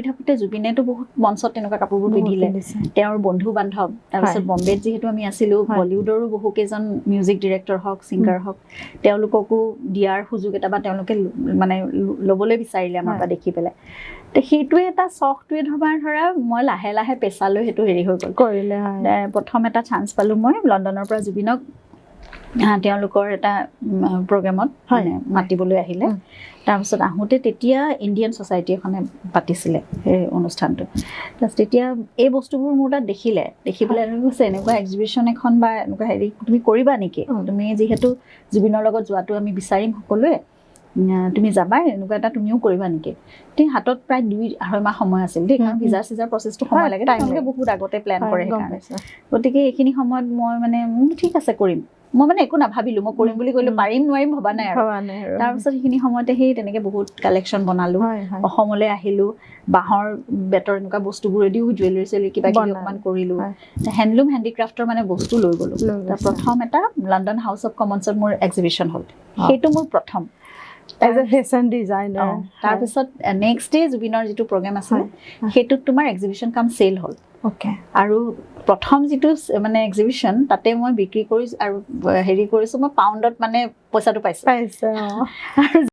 থাকোঁতে জুবিনেতো বহুত মঞ্চত তেনেকুৱা কাপোৰবোৰ পিন্ধিলে তেওঁৰ বন্ধু বান্ধৱ তাৰপিছত বম্বেত যিহেতু আমি আছিলোঁ বলিউডৰো বহুকেইজন মিউজিক ডিৰেক্টৰ হওক ছিংগাৰ হওক তেওঁলোককো দিয়াৰ সুযোগ এটা বা তেওঁলোকে মানে ল'বলৈ বিচাৰিলে আমাৰ পৰা দেখি পেলাই তো সেইটোৱে এটা চখটোৱে ধৰা মই লাহে লাহে পেছালৈ সেইটো হেৰি হৈ গ'ল কৰিলে প্ৰথম এটা চান্স পালোঁ মই লণ্ডনৰ পৰা জুবিনক তেওঁলোকৰ এটা প্ৰগ্ৰেমত মানে মাতিবলৈ আহিলে তাৰপিছত আহোঁতে তেতিয়া ইণ্ডিয়ান ছ'চাইটি এখনে পাতিছিলে সেই অনুষ্ঠানটো তাৰপিছত তেতিয়া এই বস্তুবোৰ মোৰ তাত দেখি পেলাই কৈছে এনেকুৱা এক্সিবিশ্যন এখন বা এনেকুৱা হেৰি তুমি কৰিবা নেকি তুমি যিহেতু জুবিনৰ লগত যোৱাটো আমি বিচাৰিম সকলোৱে তুমি যাবা এনেকুৱা এটা তুমিও কৰিবা নেকি ঠিক হাতত প্ৰায় 2-2.5 মাহ সময় আছিল দেই কাৰণ ভিজা চিজাৰ প্ৰচেছটো সময় লাগে তেওঁলোকে বহুত আগতে প্লেন কৰে সেইকাৰণে গতিকে এইখিনি সময়ত মই মানে ঠিক আছে কৰিম মই মানে একো নাভাবিলোঁ মই কৰিম বুলি ক'লোঁ পাৰিম নোৱাৰিম ভবা নাই আৰু তাৰপিছত সেইখিনি সময়তে সেই তেনেকৈ বহুত কালেকশ্যন বনালোঁ অসমলৈ আহিলোঁ বাঁহৰ বেতৰ এনেকুৱা বস্তুবোৰেদিও জুৱেলাৰী কিবা কিবি অকণমান কৰিলোঁ হেণ্ডলুম হেণ্ডিক্ৰাফ্টৰ মানে বস্তু লৈ গ'লোঁ প্ৰথম এটা লণ্ডন হাউচ অফ কমনছত মোৰ এক্সিবিশ্যন হ'ল সেইটো মোৰ প্ৰথম এজ এ ফেশ্বন ডিজাইনাৰ তাৰপিছত নেক্সট ডে জুবিনৰ যিটো প্ৰগ্ৰেম আছিলে সেইটোত তোমাৰ এক্সিবিশ্যন কাম চেল হ'ল আৰু প্ৰথম যিটো মানে এক্সিবিশ্যন তাতে মই বিক্ৰী কৰিছোঁ আৰু হেৰি কৰিছোঁ মই পাউণ্ডত মানে পইচাটো পাইছোঁ আৰু